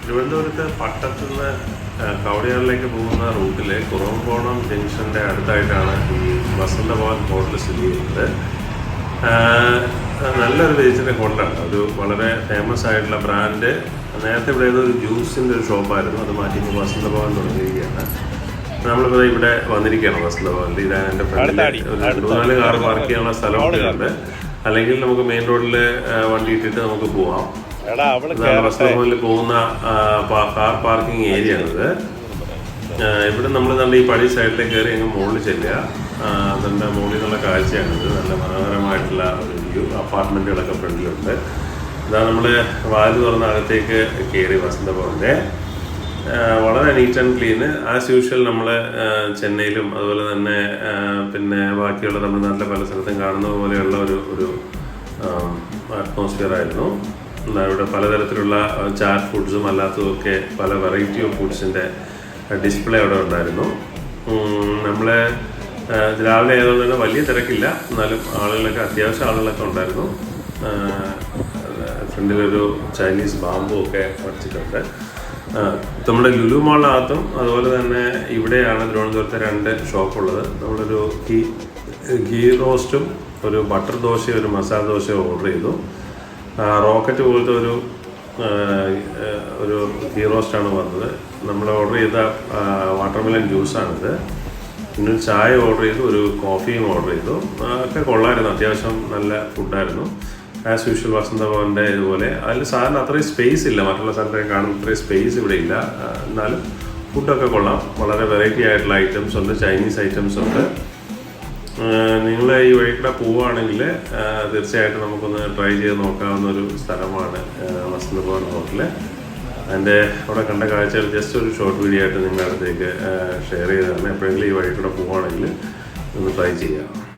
തിരുവനന്തപുരത്ത് പട്ടത്തുനിന്ന് കവടിയാറിലേക്ക് പോകുന്ന റൂട്ടിൽ കുറവങ്കോണം ജംഗ്ഷൻ്റെ അടുത്തായിട്ടാണ് ഈ വസന്തഭവൻ ഹോട്ടൽ സ്ഥിതി ചെയ്യുന്നത്. നല്ലൊരു വെജിറ്റേറിയൻ ഹോട്ടലാണ്. ഒരു വളരെ ഫേമസ് ആയിട്ടുള്ള ബ്രാൻഡ്. നേരത്തെ ഇവിടെ ഏതൊരു ജ്യൂസിൻ്റെ ഒരു ഷോപ്പായിരുന്നു, അത് മാറ്റി വസന്തഭവൻ തുടങ്ങിയിരിക്കുകയാണ്. നമ്മളിപ്പോൾ ഇവിടെ വന്നിരിക്കുകയാണ് വസന്തഭവനിൽ. ഇതാണ് എൻ്റെ ഫ്രണ്ടിൽ ഒരു 2-4 കാർ പാർക്ക് ചെയ്യാനുള്ള സ്ഥലമൊക്കെ ഉണ്ട്. അല്ലെങ്കിൽ നമുക്ക് മെയിൻ റോഡിൽ വണ്ടി ഇട്ടിട്ട് നമുക്ക് പോവാം. വസന്തഭവനിൽ പോകുന്ന കാർ പാർക്കിംഗ് ഏരിയ ആണിത്. ഇവിടെ നമ്മൾ നല്ല ഈ പടി സൈഡിലേക്ക് കയറി അങ്ങ് മുകളിൽ ചെല്ലുക. അതിൻ്റെ മുകളിൽ നിന്നുള്ള കാഴ്ചയാണിത്. നല്ല മനോഹരമായിട്ടുള്ള ഒരു വ്യൂ. അപ്പാർട്ട്മെൻറ്റുകളൊക്കെ ഫ്രണ്ടിലുണ്ട്. ഇതാ നമ്മൾ വാതിൽ തുറന്ന അകത്തേക്ക് കയറി വസന്തഭവൻ്റെ. വളരെ neat and clean. As usual നമ്മൾ ചെന്നൈയിലും അതുപോലെ തന്നെ പിന്നെ ബാക്കിയുള്ള തമിഴ്നാട്ടിലെ പല സ്ഥലത്തും കാണുന്ന പോലെയുള്ള ഒരു അറ്റ്മോസ്ഫിയർ ആയിരുന്നു. ഇവിടെ പലതരത്തിലുള്ള ചാറ്റ് ഫുഡ്സും അല്ലാത്തതുമൊക്കെ പല വെറൈറ്റി ഓഫ് ഫുഡ്സിൻ്റെ ഡിസ്പ്ലേ അവിടെ ഉണ്ടായിരുന്നു. നമ്മൾ രാവിലെ ആയതുകൊണ്ട് തന്നെ വലിയ തിരക്കില്ല, എന്നാലും ആളുകളൊക്കെ അത്യാവശ്യം ആളുകളൊക്കെ ഉണ്ടായിരുന്നു. ഫ്രണ്ടിലൊരു ചൈനീസ് ബാമ്പു ഒക്കെ വച്ചിട്ടുണ്ട്. നമ്മുടെ ലുലു മാളിനകത്തും അതുപോലെ തന്നെ ഇവിടെയാണ് തിരുവനന്തപുരത്തെ 2 ഷോപ്പുള്ളത്. നമ്മളൊരു ഗീ റോസ്റ്റും ഒരു ബട്ടർ ദോശയും ഒരു മസാല ദോശയും ഓർഡർ ചെയ്തു. റോക്കറ്റ് പോലത്തെ ഒരു ഗീ റോസ്റ്റാണ് വന്നത്. നമ്മൾ ഓർഡർ ചെയ്ത വാട്ടർമെലൺ ജ്യൂസാണിത്. പിന്നെ ചായ ഓർഡർ ചെയ്തു, ഒരു കോഫിയും ഓർഡർ ചെയ്തു. ഒക്കെ കൊള്ളായിരുന്നു, അത്യാവശ്യം നല്ല ഫുഡായിരുന്നു. ആസ് യൂഷ്വൽ വസന്തഭവൻ്റെ ഇതുപോലെ. അതിൽ സാധാരണ അത്രയും സ്പേസ് ഇല്ല, മറ്റുള്ള സ്ഥലത്തൊക്കെ കാണുന്ന അത്രയും സ്പേസ് ഇവിടെ ഇല്ല. എന്നാലും ഫുഡൊക്കെ കൊള്ളാം. വളരെ വെറൈറ്റി ആയിട്ടുള്ള ഐറ്റംസ് ഉണ്ട്, ചൈനീസ് ഐറ്റംസ് ഉണ്ട്. നിങ്ങൾ ഈ വഴിക്കൂടെ പോവുകയാണെങ്കിൽ തീർച്ചയായിട്ടും നമുക്കൊന്ന് ട്രൈ ചെയ്ത് നോക്കാവുന്ന ഒരു സ്ഥലമാണ് വസന്തഭവൻ ഹോട്ടൽ. അതിൻ്റെ അവിടെ കണ്ട കാഴ്ചകൾ ജസ്റ്റ് ഒരു ഷോർട്ട് വീഡിയോ ആയിട്ട് നിങ്ങളുടെ അടുത്തേക്ക് ഷെയർ ചെയ്തതാണ്. എപ്പോഴെങ്കിലും ഈ വഴിക്കൂടെ പോവുകയാണെങ്കിൽ ഒന്ന് ട്രൈ ചെയ്യാം.